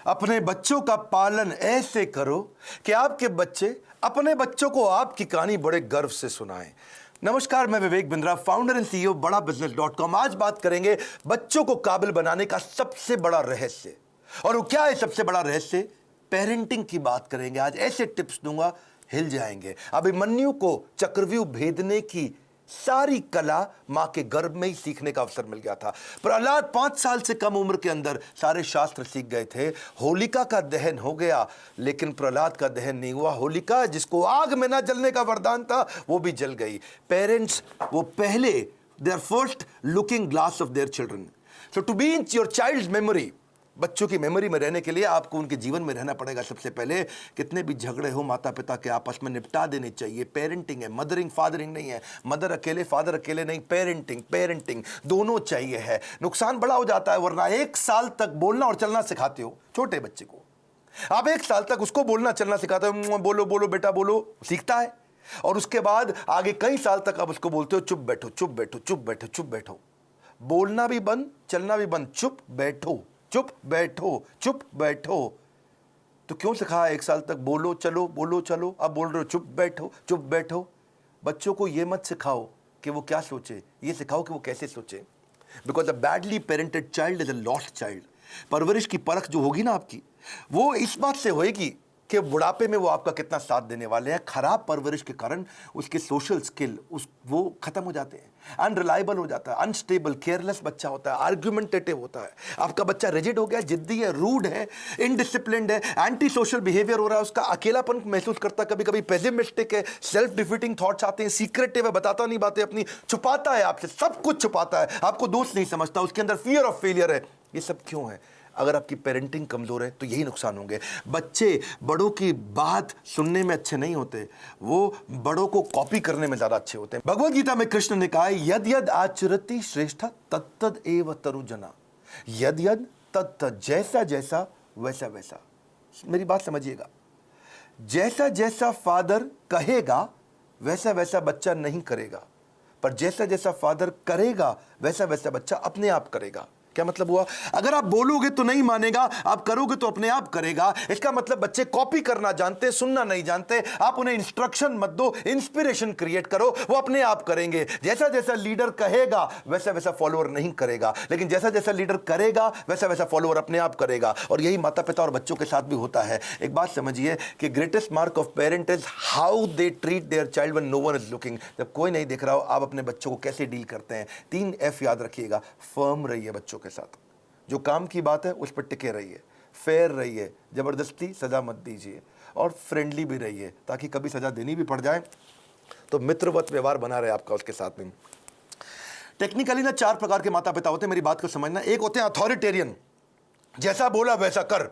अपने बच्चों का पालन ऐसे करो कि आपके बच्चे अपने बच्चों को आपकी कहानी बड़े गर्व से सुनाएं। नमस्कार, मैं Vivek Bindra, founder and CEO बड़ा बिजनेस.com। आज बात करेंगे बच्चों को काबिल बनाने का सबसे बड़ा रहस्य। और वो क्या है सबसे बड़ा रहस्य? पेरेंटिंग की बात करेंगे। आज ऐसे टिप्स दूंगा, हिल जाएंगे। अभिमन्यु को चक्रव्यूह भेदने की सारी कला मां के गर्भ में ही सीखने का अवसर मिल गया था। प्रहलाद 5 साल से कम उम्र के अंदर सारे शास्त्र सीख गए थे। होलिका का दहन हो गया, लेकिन प्रहलाद का दहन नहीं हुआ। होलिका, जिसको आग में ना जलने का वरदान था, वो भी जल गई। पेरेंट्स वो पहले, they are first looking glass of their children. So to be in your child memory, बच्चों की मेमोरी में रहने के लिए आपको उनके जीवन में रहना पड़ेगा। सबसे पहले कितने भी झगड़े हो माता पिता के आपस में निपटा देने चाहिए। पेरेंटिंग है, मदरिंग फादरिंग नहीं है। मदर अकेले फादर अकेले नहीं, पेरेंटिंग दोनों चाहिए है। नुकसान बड़ा हो जाता है वरना। 1 साल तक बोलना और चलना सिखाते हो छोटे बच्चे को, आप 1 साल तक उसको बोलना चलना सिखाते हो, बोलो बोलो बेटा बोलो, सीखता है। और उसके बाद आगे कई साल तक आप उसको बोलते हो चुप बैठो चुप बैठो चुप बैठो चुप बैठो। बोलना भी बंद, चलना भी बंद, चुप बैठो चुप बैठो चुप बैठो। तो क्यों सिखाया 1 साल तक बोलो चलो, अब बोल रहे हो चुप बैठो। बच्चों को ये मत सिखाओ कि वो क्या सोचे, ये सिखाओ कि वो कैसे सोचे। Because a badly parented child is a lost child. परवरिश की परख जो होगी ना आपकी, वो इस बात से होएगी कि बुढ़ापे में वो आपका कितना साथ देने वाले हैं। खराब परवरिश के कारण उसके सोशल स्किल वो खत्म हो जाते हैं, अनरिलायबल हो जाता है, अनस्टेबल, केयरलेस बच्चा होता है, आर्ग्यूमेंटेटिव होता है। आपका बच्चा रिजिड हो गया, जिद्दी है, रूड है, इनडिसिप्लिन्ड है, एंटी सोशल बिहेवियर हो रहा है, उसका अकेलापन महसूस करता है, कभी कभी पेसिमिस्टिक है, सेल्फ डिफीटिंग थॉट्स आते हैं, सीक्रेटिव है, बताता नहीं बातें अपनी, छुपाता है आपसे, सब कुछ छुपाता है, आपको दोस्त नहीं समझता, उसके अंदर फियर ऑफ फेलियर है। ये सब क्यों है? अगर आपकी पेरेंटिंग कमजोर है तो यही नुकसान होंगे। बच्चे बड़ों की बात सुनने में अच्छे नहीं होते, वो बड़ों को कॉपी करने में ज्यादा अच्छे होते हैं। भगवद गीता में कृष्ण ने कहा है, यद यद आचरति श्रेष्ठ तत्तद एव तरुजना। यद यद तत्तद, जैसा जैसा वैसा वैसा। मेरी बात समझिएगा, जैसा जैसा फादर कहेगा वैसा वैसा बच्चा नहीं करेगा, पर जैसा जैसा फादर करेगा वैसा वैसा बच्चा अपने आप करेगा। क्या मतलब हुआ? अगर आप बोलोगे तो नहीं मानेगा, आप करोगे तो अपने आप करेगा। इसका मतलब बच्चे कॉपी करना जानते, सुनना नहीं जानते। आप उन्हें इंस्ट्रक्शन मत दो, इंस्पिरेशन क्रिएट करो, वो अपने आप करेंगे। जैसा जैसा लीडर कहेगा वैसा वैसा फॉलोअर नहीं करेगा, लेकिन जैसा जैसा लीडर करेगा वैसा वैसा फॉलोअर अपने आप करेगा। और यही माता पिता और बच्चों के साथ भी होता है। एक बात समझिए कि greatest mark of parent is how they treat their child when no one is looking. जब कोई नहीं देख रहा हो, आप अपने बच्चों को कैसे डील करते हैं। 3 F याद रखिएगा। फर्म रहिए बच्चों के साथ, जो काम की बात है उस पर टिके रहिए, फेयर रहिए, जबरदस्ती सजा मत दीजिए, और फ्रेंडली भी रहिए ताकि कभी सजा देनी भी पड़ जाए तो मित्रवत व्यवहार बना रहे आपका उसके साथ में। टेक्निकली ना 4 प्रकार के माता पिता होते हैं, मेरी बात को समझना। एक होते हैं अथॉरिटेरियन, जैसा बोला वैसा कर,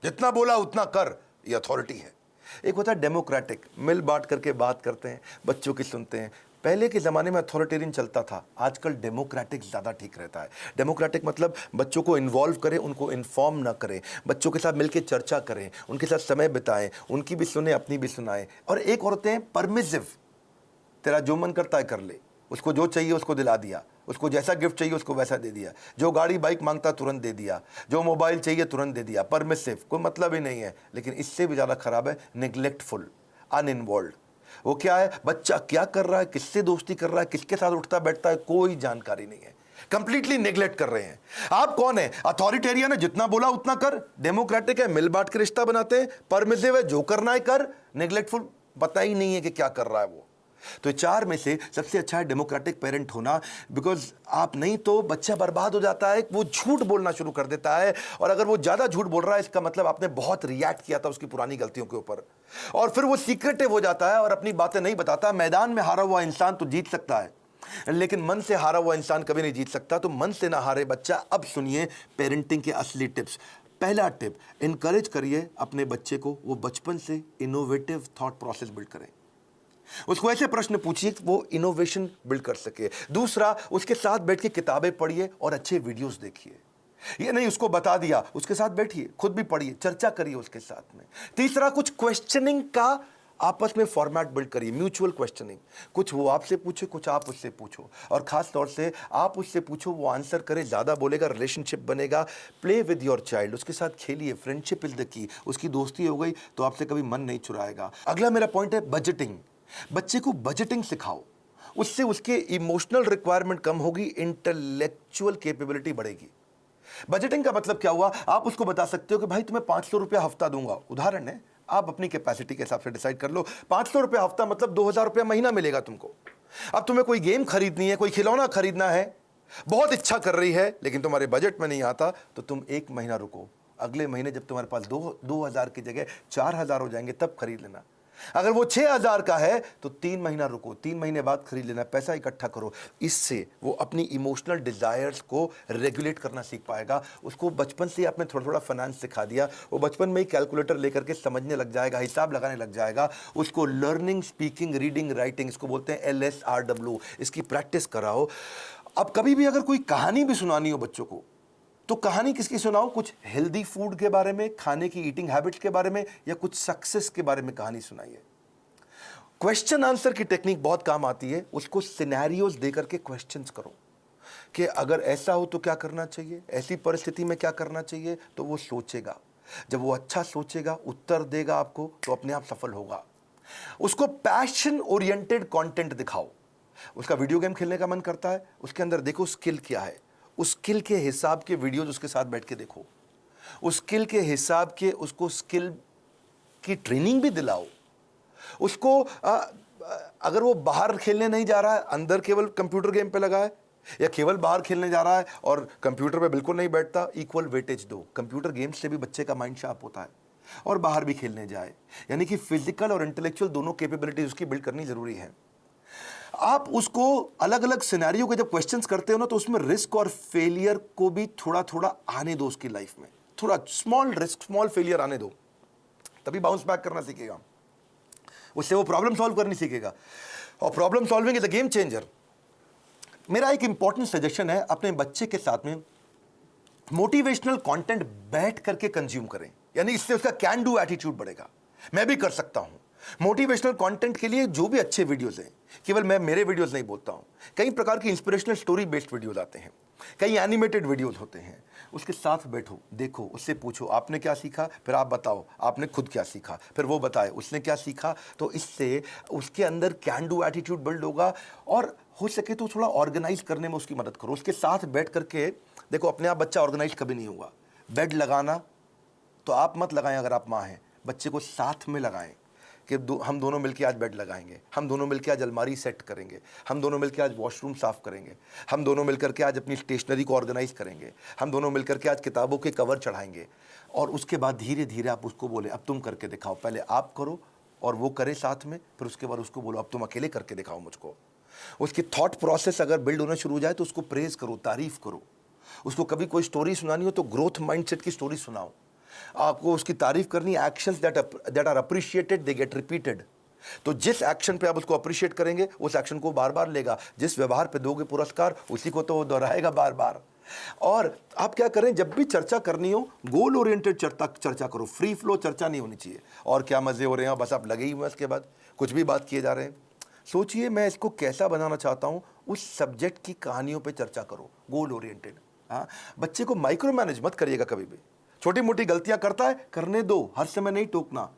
जितना बोला उतना कर, ये अथॉरिटी है। एक होता है डेमोक्रेटिक, मिल बांट करके बात करते हैं, बच्चों की सुनते हैं। पहले के ज़माने में अथॉरिटेरियन चलता था, आजकल डेमोक्रेटिक ज़्यादा ठीक रहता है। डेमोक्रेटिक मतलब बच्चों को इन्वॉल्व करें, उनको इन्फॉर्म ना करें, बच्चों के साथ मिलकर चर्चा करें, उनके साथ समय बिताएं, उनकी भी सुने अपनी भी सुनाएं। और एक और होते हैं परमिसिव, तेरा जो मन करता है कर ले, उसको जो चाहिए उसको दिला दिया, उसको जैसा गिफ्ट चाहिए उसको वैसा दे दिया, जो गाड़ी बाइक मांगता तुरंत दे दिया, जो मोबाइल चाहिए तुरंत दे दिया। परमिसिव, कोई मतलब ही नहीं है। लेकिन इससे भी ज़्यादा खराब है निग्लेक्टफुल, अनइन्वॉल्व। वो क्या है? बच्चा क्या कर रहा है, किससे दोस्ती कर रहा है, किसके साथ उठता बैठता है, कोई जानकारी नहीं है। कंप्लीटली नेग्लेक्ट कर रहे हैं। आप कौन है? अथॉरिटेरियन है, जितना बोला उतना कर। डेमोक्रेटिक है, मिल बांट के रिश्ता बनाते हैं। परमिसिव है, जो करना है कर। नेग्लेक्टफुल, पता ही नहीं है कि क्या कर रहा है वो। तो 4 में से सबसे अच्छा है डेमोक्रेटिक पेरेंट होना। बिकॉज आप नहीं तो बच्चा बर्बाद हो जाता है, वो झूठ बोलना शुरू कर देता है। और अगर वो ज़्यादा झूठ बोल रहा है, इसका मतलब आपने बहुत रिएक्ट किया था उसकी पुरानी गलतियों के ऊपर, और फिर वो सीक्रेटिव हो जाता है और अपनी बातें नहीं बताता। मैदान में हारा हुआ इंसान तो जीत सकता है, लेकिन मन से हारा हुआ इंसान कभी नहीं जीत सकता। तो मन से ना हारे बच्चा। अब सुनिए पेरेंटिंग के असली टिप्स। पहला टिप, इनकरेज करिए अपने बच्चे को, वो बचपन से इनोवेटिव थॉट प्रोसेस बिल्ड करें। उसको ऐसे प्रश्न पूछिए कि वो इनोवेशन बिल्ड कर सके। दूसरा, उसके साथ बैठ के किताबें पढ़िए और अच्छे वीडियोस देखिए। ये नहीं उसको बता दिया, उसके साथ बैठिए, खुद भी पढ़िए, चर्चा करिए उसके साथ में। तीसरा, कुछ क्वेश्चनिंग का आपस में फॉर्मेट बिल्ड करिए, म्यूचुअल क्वेश्चनिंग, कुछ वो आपसे पूछे, कुछ आप उससे पूछो, और खास तौर से आप उससे पूछो, वो आंसर करे, ज़्यादा बोलेगा, रिलेशनशिप बनेगा। प्ले विद योर चाइल्ड, उसके साथ खेलिए, फ्रेंडशिप इज द की। उसकी दोस्ती हो गई तो आपसे कभी मन नहीं चुराएगा। अगला मेरा पॉइंट है बजटिंग। बच्चे को बजटिंग सिखाओ, उससे उसके इमोशनल रिक्वायरमेंट कम होगी, इंटेलेक्चुअल कैपेबिलिटी बढ़ेगी। बजटिंग का मतलब क्या हुआ, आप उसको बता सकते हो कि भाई तुम्हें 500 रुपया हफ्ता दूंगा, उदाहरण है, आप अपनी कैपेसिटी के हिसाब से डिसाइड कर लो। 500 रुपया हफ्ता मतलब 2000 रुपया महीना मिलेगा तुमको। अब तुम्हें कोई गेम खरीदनी है, कोई खिलौना खरीदना है, बहुत इच्छा कर रही है, लेकिन तुम्हारे बजट में नहीं आता, तो तुम एक महीना रुको, अगले महीने जब तुम्हारे पास 2000 की जगह 4000 हो जाएंगे तब खरीद लेना। अगर वो 6000 का है तो 3 महीना रुको, 3 महीने बाद खरीद लेना, पैसा इकट्ठा करो। इससे वो अपनी इमोशनल डिजायर्स को रेगुलेट करना सीख पाएगा। उसको बचपन से आपने थोड़ा थोड़ा फाइनेंस सिखा दिया, वो बचपन में ही कैलकुलेटर लेकर के समझने लग जाएगा, हिसाब लगाने लग जाएगा। उसको लर्निंग, स्पीकिंग, रीडिंग, राइटिंग, इसको बोलते हैं LSRW, इसकी प्रैक्टिस कराओ। अब कभी भी अगर कोई कहानी भी सुनानी हो बच्चों को, तो कहानी किसकी सुनाओ, कुछ हेल्दी फूड के बारे में, खाने की ईटिंग हैबिट्स के बारे में, या कुछ सक्सेस के बारे में कहानी सुनाइए। क्वेश्चन आंसर की टेक्निक बहुत काम आती है। उसको सिनेरियोज देकर के क्वेश्चंस करो कि अगर ऐसा हो तो क्या करना चाहिए, ऐसी परिस्थिति में क्या करना चाहिए, तो वो सोचेगा। जब वो अच्छा सोचेगा, उत्तर देगा आपको, तो अपने आप सफल होगा। उसको पैशन ओरिएंटेड कंटेंट दिखाओ। उसका वीडियो गेम खेलने का मन करता है, उसके अंदर देखो स्किल क्या है, उस स्किल के हिसाब के वीडियोज उसके साथ बैठ के देखो, उस स्किल के हिसाब के उसको स्किल की ट्रेनिंग भी दिलाओ। उसको अगर वो बाहर खेलने नहीं जा रहा है, अंदर केवल कंप्यूटर गेम पे लगा है, या केवल बाहर खेलने जा रहा है और कंप्यूटर पे बिल्कुल नहीं बैठता, इक्वल वेटेज दो। कंप्यूटर गेम्स से भी बच्चे का माइंड शार्प होता है, और बाहर भी खेलने जाए। यानी कि फिजिकल और इंटेलेक्चुअल दोनों कैपेबिलिटीज उसकी बिल्ड करनी जरूरी है। आप उसको अलग अलग सिनेरियो के जब क्वेश्चंस करते हो ना, तो उसमें रिस्क और फेलियर को भी थोड़ा थोड़ा आने दो उसकी लाइफ में। थोड़ा स्मॉल रिस्क, स्मॉल फेलियर आने दो, तभी बाउंस बैक करना सीखेगा। उससे वो प्रॉब्लम सॉल्व करनी सीखेगा, और problem solving is a game changer. मेरा एक इंपॉर्टेंट सजेशन है, अपने बच्चे के साथ में मोटिवेशनल कंटेंट बैठ करके कंज्यूम करें, यानी इससे उसका कैन डू एटीट्यूड बढ़ेगा। मैं भी कर सकता हूं। मोटिवेशनल कंटेंट के लिए जो भी अच्छे वीडियोस हैं, केवल मैं मेरे वीडियोस नहीं बोलता हूं, कई प्रकार की इंस्पिरेशनल स्टोरी बेस्ड वीडियोस आते हैं, कई एनिमेटेड वीडियोस होते हैं। उसके साथ बैठो, देखो, उससे पूछो आपने क्या सीखा, फिर आप बताओ आपने खुद क्या सीखा, फिर वो बताए उसने क्या सीखा। तो इससे उसके अंदर कैन डू एटीट्यूड बिल्ड होगा, और हो सके तो थोड़ा ऑर्गेनाइज करने में उसकी मदद करो। उसके साथ बैठ करके देखो, अपने आप बच्चा ऑर्गेनाइज कभी नहीं होगा। बेड लगाना तो आप मत लगाएं, अगर आप माँ हैं, बच्चे को साथ में लगाएं कि हम दोनों मिलकर आज बेड लगाएंगे, हम दोनों मिलकर आज अलमारी सेट करेंगे, हम दोनों मिलकर आज वॉशरूम साफ करेंगे, हम दोनों मिलकर के आज अपनी स्टेशनरी को ऑर्गेनाइज करेंगे, हम दोनों मिलकर के आज किताबों के कवर चढ़ाएंगे। और उसके बाद धीरे धीरे आप उसको बोले अब तुम करके दिखाओ, पहले आप करो और वो करे साथ में, फिर उसके बाद उसको बोलो अब तुम अकेले करके दिखाओ मुझको। उसकी थॉट प्रोसेस अगर बिल्ड होना शुरू हो जाए तो उसको प्रेज करो, तारीफ करो। उसको कभी कोई स्टोरी सुनानी हो तो ग्रोथ माइंडसेट की स्टोरी सुनाओ। आपको उसकी तारीफ करनी, actions that are appreciated they get repeated. तो जिस एक्शन पे आप उसको अप्रिशिएट करेंगे, उस एक्शन को बार बार लेगा। जिस व्यवहार पे दोगे पुरस्कार, उसी को तो वो दोहराएगा बार बार। और आप क्या करें, जब भी चर्चा करनी हो, गोल ओरिएंटेड चर्चा करो, फ्री फ्लो चर्चा नहीं होनी चाहिए। और क्या मजे हो रहे हैं, बस आप लगे ही हुए, इसके बाद कुछ भी बात किए जा रहे हैं। सोचिए मैं इसको कैसा बनाना चाहता हूं, उस सब्जेक्ट की कहानियों पे चर्चा करो, गोल ओरिएंटेड। हाँ, बच्चे को माइक्रो मैनेज मत करिएगा कभी भी। छोटी मोटी गलतियां करता है, करने दो, हर समय नहीं टोकना।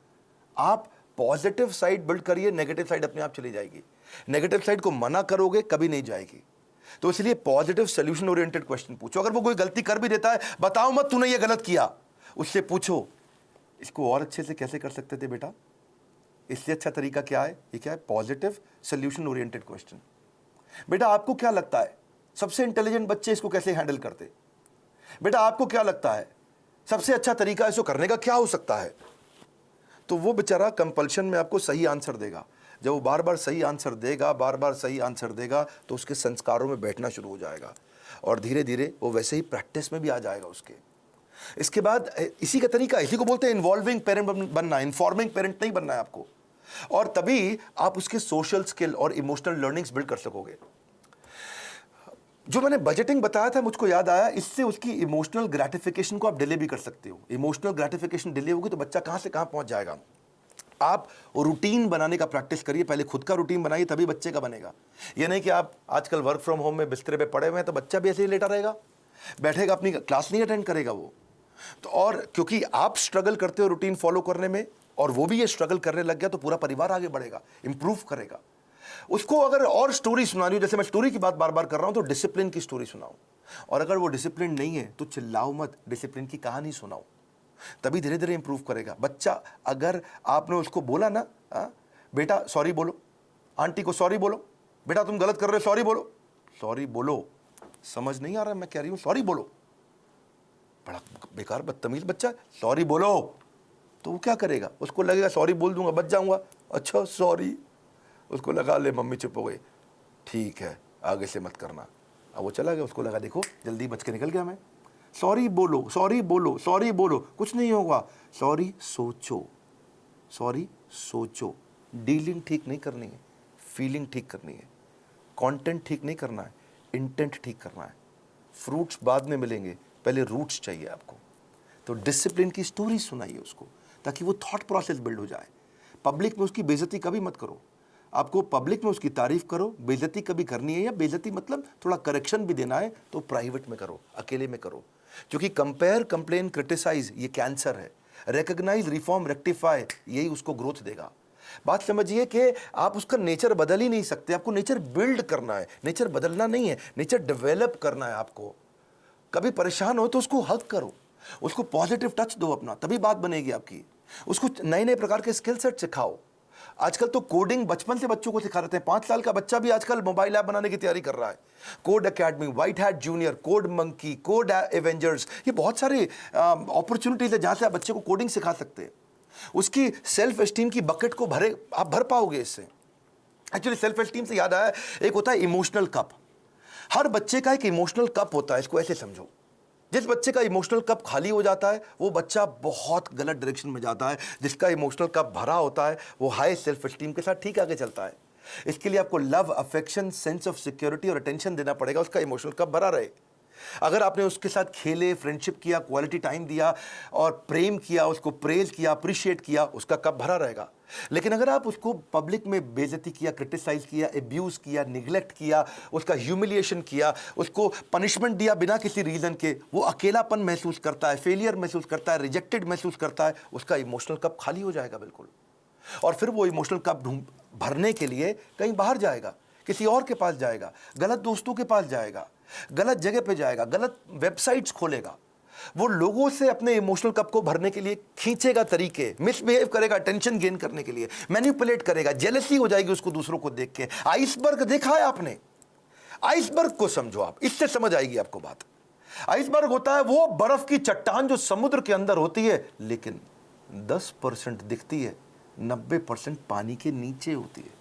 आप पॉजिटिव साइड बिल्ड करिए, नेगेटिव साइड अपने आप चली जाएगी। नेगेटिव साइड को मना करोगे कभी नहीं जाएगी। तो इसलिए पॉजिटिव सोल्यूशन ओरिएंटेड क्वेश्चन पूछो। अगर वो कोई गलती कर भी देता है, बताओ मत तूने ये गलत किया, उससे पूछो इसको और अच्छे से कैसे कर सकते थे बेटा, इससे अच्छा तरीका क्या है, ये क्या है, पॉजिटिव सोल्यूशन ओरिएंटेड क्वेश्चन। बेटा आपको क्या लगता है सबसे इंटेलिजेंट बच्चे इसको कैसे हैंडल करते, बेटा आपको क्या लगता है सबसे अच्छा तरीका इसको करने का क्या हो सकता है। तो वो बेचारा कंपल्शन में आपको सही आंसर देगा। जब वो बार बार सही आंसर देगा, बार बार सही आंसर देगा, तो उसके संस्कारों में बैठना शुरू हो जाएगा, और धीरे धीरे वो वैसे ही प्रैक्टिस में भी आ जाएगा उसके। इसके बाद इसी का तरीका, इसी को बोलते हैं इन्वॉल्विंग पेरेंट बनना, इन्फॉर्मिंग पेरेंट नहीं बनना है आपको। और तभी आप उसके सोशल स्किल और इमोशनल लर्निंग्स बिल्ड कर सकोगे। जो मैंने बजटिंग बताया था, मुझको याद आया, इससे उसकी इमोशनल ग्रेटिफिकेशन को आप डिले भी कर सकते हो। इमोशनल ग्रेटिफिकेशन डिले होगी तो बच्चा कहां से कहां पहुंच जाएगा। आप रूटीन बनाने का प्रैक्टिस करिए, पहले खुद का रूटीन बनाइए, तभी बच्चे का बनेगा। ये नहीं कि आप आजकल वर्क फ्रॉम होम में बिस्तरे पे पड़े हुए हैं तो बच्चा भी ऐसे ही लेटा रहेगा, बैठेगा, अपनी क्लास नहीं अटेंड करेगा वो। तो और क्योंकि आप स्ट्रगल करते हो रूटीन फॉलो करने में और वो भी ये स्ट्रगल करने लग गया, तो पूरा परिवार आगे बढ़ेगा, इंप्रूव करेगा। उसको अगर और स्टोरी सुनानी हो, जैसे मैं स्टोरी की बात बार बार कर रहा हूं, तो डिसिप्लिन की स्टोरी सुनाओ। और अगर वो डिसिप्लिन नहीं है तो चिल्लाओ मत, डिसिप्लिन की कहानी सुनाओ, तभी धीरे धीरे इंप्रूव करेगा बच्चा। अगर आपने उसको बोला ना, बेटा सॉरी बोलो, आंटी को सॉरी बोलो, बेटा तुम गलत कर रहे हो सॉरी बोलो, सॉरी बोलो, समझ नहीं आ रहा मैं कह रही हूं सॉरी बोलो, बड़ा बेकार बदतमीज बच्चा, सॉरी बोलो। तो वो क्या करेगा, उसको लगेगा सॉरी बोल दूंगा बच जाऊंगा, अच्छा सॉरी, उसको लगा ले मम्मी चुप हो गई, ठीक है आगे से मत करना। अब वो चला गया, उसको लगा देखो जल्दी बच के निकल गया मैं, सॉरी बोलो सॉरी बोलो सॉरी बोलो, कुछ नहीं होगा, सॉरी सोचो, सॉरी सोचो। डीलिंग ठीक नहीं करनी है, फीलिंग ठीक करनी है, कंटेंट ठीक नहीं करना है, इंटेंट ठीक करना है। फ्रूट्स बाद में मिलेंगे, पहले रूट्स चाहिए आपको। तो डिसिप्लिन की स्टोरी सुनाइए उसको, ताकि वो थॉट प्रोसेस बिल्ड हो जाए। पब्लिक में उसकी बेइज्जती कभी मत करो, आपको पब्लिक में उसकी तारीफ करो। बेइज्जती कभी करनी है, या बेइज्जती मतलब थोड़ा करेक्शन भी देना है तो प्राइवेट में करो, अकेले में करो। क्योंकि कंपेयर, कंप्लेन, क्रिटिसाइज ये कैंसर है। रिकॉग्नाइज, रिफॉर्म, रेक्टिफाई यही उसको ग्रोथ देगा। बात समझिए कि आप उसका नेचर बदल ही नहीं सकते, आपको नेचर बिल्ड करना है, नेचर बदलना नहीं है, नेचर डेवलप करना है आपको। कभी परेशान हो तो उसको हक करो, उसको पॉजिटिव टच दो अपना, तभी बात बनेगी आपकी। उसको नए नए प्रकार के स्किल सेट सिखाओ। आजकल तो कोडिंग बचपन से बच्चों को सिखा रहे हैं। 5 साल का बच्चा भी आजकल मोबाइल ऐप बनाने की तैयारी कर रहा है। Code academy, white hat junior, code monkey, code Avengers, ये बहुत सारे अपॉर्चुनिटीज है जहां से आप बच्चे को कोडिंग सिखा सकते हैं। उसकी सेल्फ एस्टीम की बकेट को आप भर पाओगे इससे। एक्चुअली सेल्फ एस्टीम से याद आया, एक होता है इमोशनल कप। हर बच्चे का एक इमोशनल कप होता है, इसको ऐसे समझो। जिस बच्चे का इमोशनल कप खाली हो जाता है वो बच्चा बहुत गलत डायरेक्शन में जाता है। जिसका इमोशनल कप भरा होता है वो हाई सेल्फ एस्टीम के साथ ठीक आगे चलता है। इसके लिए आपको love, affection, sense of security और अटेंशन देना पड़ेगा, उसका इमोशनल कप भरा रहे। अगर आपने उसके साथ खेले, फ्रेंडशिप किया, क्वालिटी टाइम दिया और प्रेम किया, उसको प्रेज किया, अप्रिशिएट किया, उसका कप भरा रहेगा। लेकिन अगर आप उसको पब्लिक में बेइज्जती किया, क्रिटिसाइज किया, एब्यूज किया, निगलेक्ट किया, उसका ह्यूमिलिएशन किया, उसको पनिशमेंट दिया बिना किसी रीजन के, वो अकेलापन महसूस करता है, फेलियर महसूस करता है, रिजेक्टेड महसूस करता है, उसका इमोशनल कप खाली हो जाएगा बिल्कुल। और फिर वो इमोशनल कप भरने के लिए कहीं बाहर जाएगा, किसी और के पास जाएगा, गलत दोस्तों के पास जाएगा, गलत जगह पे जाएगा, गलत वेबसाइट्स खोलेगा। वो लोगों से अपने इमोशनल कप को भरने के लिए खींचेगा तरीके, मिसबिहेव करेगा अटेंशन गेन करने के लिए, मैनिपुलेट करेगा, जेलसी हो जाएगी उसको दूसरों को देख के। आइसबर्ग देखा है आपने? आइसबर्ग को समझो आप, इससे समझ आएगी आपको बात। आइसबर्ग होता है वो बर्फ की चट्टान जो समुद्र के अंदर होती है, लेकिन 10% दिखती है, 90% पानी के नीचे होती है।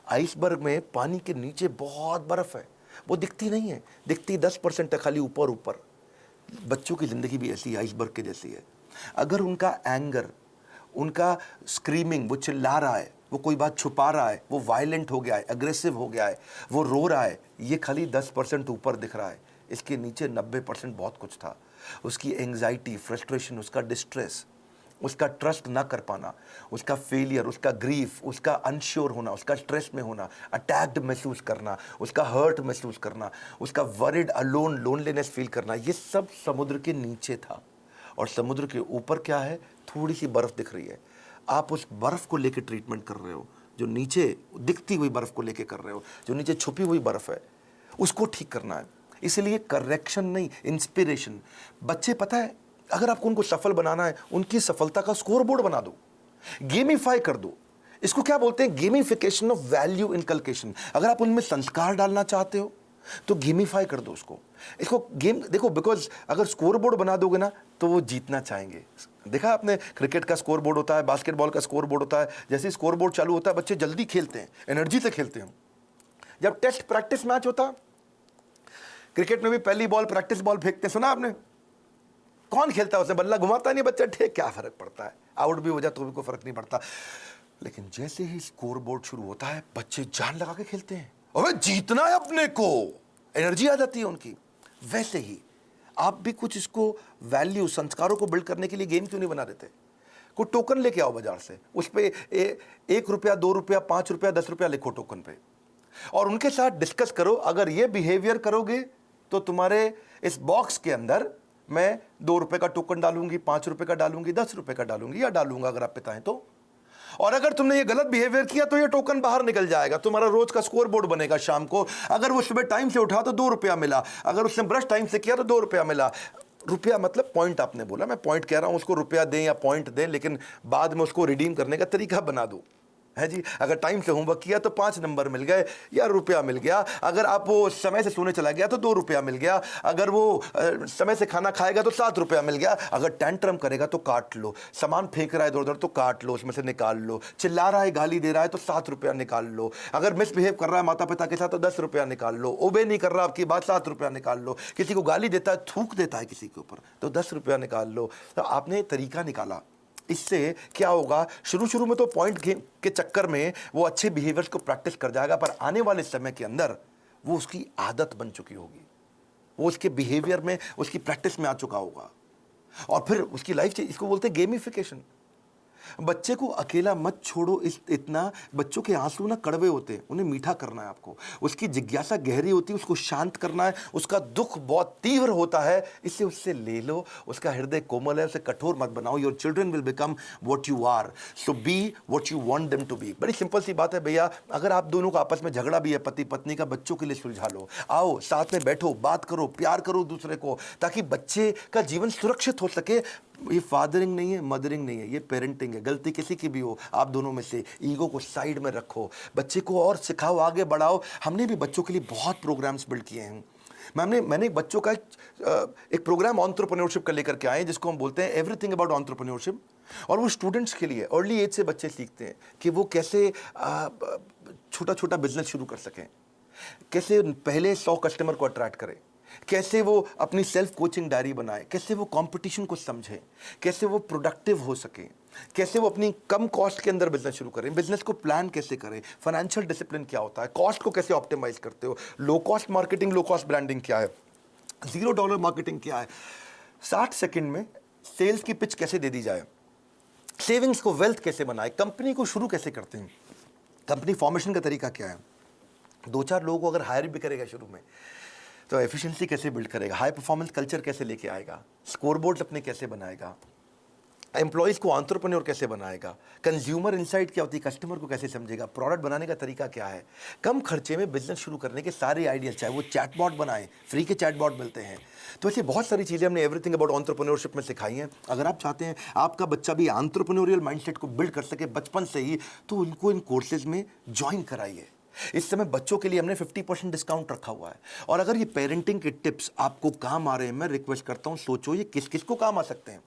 आइसबर्ग में पानी के नीचे बहुत बर्फ है, वो दिखती नहीं है, दिखती 10% है खाली ऊपर ऊपर। बच्चों की ज़िंदगी भी ऐसी आइसबर्ग के जैसी है। अगर उनका एंगर, उनका स्क्रीमिंग, वो चिल्ला रहा है, वो कोई बात छुपा रहा है, वो वायलेंट हो गया है, अग्रेसिव हो गया है, वो रो रहा है, ये खाली 10% ऊपर दिख रहा है, इसके नीचे 90% बहुत कुछ था। उसकी एंग्जाइटी, फ्रस्ट्रेशन, उसका डिस्ट्रेस, उसका ट्रस्ट ना कर पाना, उसका फेलियर, उसका ग्रीफ, उसका अनश्योर होना, उसका स्ट्रेस में होना, अटैक्ड महसूस करना, उसका हर्ट महसूस करना, उसका वरिड, अलोन, लोनलीनेस फील करना, ये सब समुद्र के नीचे था। और समुद्र के ऊपर क्या है? थोड़ी सी बर्फ दिख रही है। आप उस बर्फ को लेकर ट्रीटमेंट कर रहे हो, जो नीचे दिखती हुई बर्फ को लेकर कर रहे हो, जो नीचे छुपी हुई बर्फ है, उसको ठीक करना है। इसलिए करेक्शन नहीं, इंस्पिरेशन। बच्चे, पता है, अगर आपको उनको सफल बनाना है, उनकी सफलता का स्कोर बोर्ड बना दो, गेमिफाई कर दो। इसको क्या बोलते हैं? Gamification of value inculcation. अगर आप उनमें संस्कार डालना चाहते हो तो गेमिफाई कर दो उसको। इसको गेम देखो, बिकॉज अगर स्कोर बोर्ड बना दोगे ना तो वो जीतना चाहेंगे। देखा आपने, क्रिकेट का स्कोर बोर्ड होता है, बास्केटबॉल का स्कोर बोर्ड होता है। जैसे स्कोर बोर्ड चालू होता है बच्चे जल्दी खेलते हैं, एनर्जी से खेलते हैं। जब टेस्ट प्रैक्टिस मैच होता, क्रिकेट में भी पहली बॉल प्रैक्टिस बॉल फेंकते, सुना आपने? कौन खेलता है? उसे बल्ला घुमाता नहीं बच्चा, ठीक, क्या फर्क पड़ता है, आउट भी हो जाए तो भी कोई फर्क नहीं पड़ता। लेकिन जैसे ही स्कोर बोर्ड शुरू होता है बच्चे जान लगा के खेलते हैं, अबे जीतना है अपने को, एनर्जी आ जाती है उनकी। वैसे ही आप भी कुछ इसको वैल्यू, संस्कारों को बिल्ड करने के लिए गेम क्यों नहीं बना देते? कोई टोकन लेके आओ बाजार से, उस पर 1 रुपया, 2 रुपया, 5 रुपया, 10 रुपया लिखो टोकन पे, और उनके साथ डिस्कस करो। अगर ये बिहेवियर करोगे तो तुम्हारे इस बॉक्स के अंदर मैं 2 रुपए का टोकन डालूंगी, 5 रुपए का डालूंगी, 10 रुपए का डालूंगी, या डालूंगा अगर आप पिता हैं तो। और अगर तुमने ये गलत बिहेवियर किया तो ये टोकन बाहर निकल जाएगा, तुम्हारा रोज का स्कोर बोर्ड बनेगा शाम को। अगर वो सुबह टाइम से उठा तो 2 रुपया मिला, अगर उसने ब्रश टाइम से किया तो 2 रुपया मिला। रुपया मतलब पॉइंट, आपने बोला, मैं पॉइंट कह रहा हूं, उसको रुपया दें या पॉइंट दें, लेकिन बाद में उसको रिडीम करने का तरीका बना दो, है जी। अगर टाइम से होमवर्क किया तो 5 नंबर मिल गए या रुपया मिल गया। अगर आप वो समय से सोने चला गया तो 2 रुपया मिल गया। अगर वो समय से खाना खाएगा तो 7 रुपया मिल गया। अगर टेंट्रम करेगा तो काट लो, सामान फेंक रहा है इधर उधर तो काट लो, उसमें से निकाल लो, चिल्ला रहा है, गाली दे रहा है तो 7 रुपया निकाल लो, अगर मिसबिहेव कर रहा है माता पिता के साथ तो 10 रुपया निकाल लो, ओबे नहीं कर रहा आपकी बात, 7 रुपया निकाल लो, किसी को गाली देता है, थूक देता है किसी के ऊपर तो 10 रुपया निकाल लो। तो आपने तरीका निकाला। इससे क्या होगा, शुरू शुरू में तो पॉइंट के चक्कर में वो अच्छे बिहेवियर्स को प्रैक्टिस कर जाएगा, पर आने वाले समय के अंदर वो उसकी आदत बन चुकी होगी, वो उसके बिहेवियर में, उसकी प्रैक्टिस में आ चुका होगा, और फिर उसकी लाइफ चेंज। इसको बोलते हैं गेमिफिकेशन। बच्चे को अकेला मत छोड़ो इतना। बच्चों के आंसू ना कड़वे होते हैं, उन्हें मीठा करना है आपको। उसकी जिज्ञासा गहरी होती है, उसको शांत करना है। उसका दुख बहुत तीव्र होता है, इससे उससे ले लो। उसका हृदय कोमल है, उसे कठोर मत बनाओ। Your children will become what you are, so be what you want them to be. बड़ी सिंपल सी बात है भैया। अगर आप दोनों का आपस में झगड़ा भी है पति पत्नी का, बच्चों के लिए सुलझा लो। आओ साथ में बैठो, बात करो, प्यार करो दूसरे को, ताकि बच्चे का जीवन सुरक्षित हो सके। ये फादरिंग नहीं है, मदरिंग नहीं है, ये पेरेंटिंग है। गलती किसी की भी हो, आप दोनों में से ईगो को साइड में रखो, बच्चे को और सिखाओ, आगे बढ़ाओ। हमने भी बच्चों के लिए बहुत प्रोग्राम्स बिल्ड किए हैं। मैंने बच्चों का एक प्रोग्राम एंटरप्रेन्योरशिप का लेकर के आए, जिसको हम बोलते हैं एवरीथिंग अबाउट एंटरप्रेन्योरशिप। और वो स्टूडेंट्स के लिए, अर्ली एज से बच्चे सीखते हैं कि वो कैसे छोटा छोटा बिजनेस शुरू कर सकें, कैसे पहले 100 कस्टमर को अट्रैक्ट करें, कैसे वो अपनी सेल्फ कोचिंग डायरी बनाए, कैसे वो कंपटीशन को समझें, कैसे वो प्रोडक्टिव हो सके, कैसे वो अपनी कम कॉस्ट के अंदर बिजनेस शुरू करें, बिजनेस को प्लान कैसे करें, फाइनेंशियल डिसिप्लिन क्या होता है, कॉस्ट को कैसे ऑप्टिमाइज करते हो, low cost marketing, low cost branding क्या है, $0 मार्केटिंग क्या है, 60 सेकंड में सेल्स की पिच कैसे दे दी जाए, सेविंग्स को वेल्थ कैसे बनाए, कंपनी को शुरू कैसे करते हैं, कंपनी फॉर्मेशन का तरीका क्या है, 2-4 लोगों को अगर हायर भी करेगा शुरू में तो एफिशिएंसी कैसे बिल्ड करेगा, हाई परफॉर्मेंस कल्चर कैसे लेके आएगा, स्कोरबोर्ड अपने कैसे बनाएगा, एम्प्लॉयज़ को एंटरप्रेन्योर कैसे बनाएगा, कंज्यूमर इनसाइट क्या होती है, कस्टमर को कैसे समझेगा, प्रोडक्ट बनाने का तरीका क्या है, कम खर्चे में बिजनेस शुरू करने के सारे आइडियाज, चाहे वो चैटबॉट बनाएं, फ्री के चैटबॉट मिलते हैं। तो ऐसी बहुत सारी चीज़ें हमने एवरीथिंग अबाउट एंटरप्रेन्योरशिप में सिखाई हैं। अगर आप चाहते हैं आपका बच्चा भी एंटरप्रेन्योरियल माइंडसेट को बिल्ड कर सके बचपन से ही, तो उनको इन कोर्सेज में ज्वाइन कराइए। इस समय बच्चों के लिए हमने 50% डिस्काउंट रखा हुआ है। और अगर ये पेरेंटिंग के टिप्स आपको काम आ रहे हैं, मैं रिक्वेस्ट करता हूं सोचो ये किस किस को काम आ सकते हैं।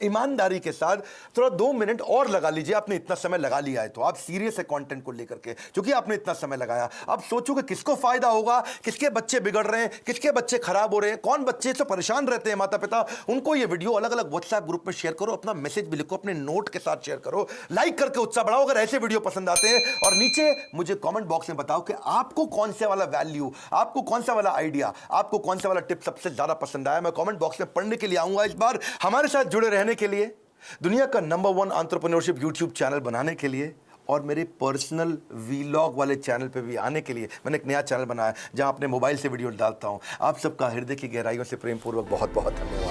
ईमानदारी के साथ थोड़ा 2 मिनट और लगा लीजिए। आपने इतना समय लगा लिया है तो आप सीरियस है कंटेंट को लेकर के, क्योंकि आपने इतना समय लगाया। अब सोचो कि किसको फायदा होगा, किसके बच्चे बिगड़ रहे हैं, किसके बच्चे खराब हो रहे हैं, कौन बच्चे से परेशान रहते हैं माता पिता, उनको ये वीडियो अलग अलग व्हाट्सएप ग्रुप में शेयर करो, अपना मैसेज भी लिखो, अपने नोट के साथ शेयर करो, लाइक करके उत्साह बढ़ाओ अगर ऐसे वीडियो पसंद आते हैं। और नीचे मुझे कॉमेंट बॉक्स में बताओ कि आपको कौन से वाला वैल्यू, आपको कौन सा वाला आइडिया, आपको कौन सा वाला टिप सबसे ज्यादा पसंद आया। मैं कॉमेंट बॉक्स में पढ़ने के लिए आऊंगा। इस बार हमारे साथ जुड़े रहने के लिए, दुनिया का नंबर 1 एंटरप्रेन्योरशिप यूट्यूब चैनल बनाने के लिए और मेरे पर्सनल वीलॉग वाले चैनल पे भी आने के लिए मैंने एक नया चैनल बनाया जहां अपने मोबाइल से वीडियो डालता हूं। आप सबका हृदय की गहराइयों से प्रेम पूर्वक बहुत बहुत धन्यवाद।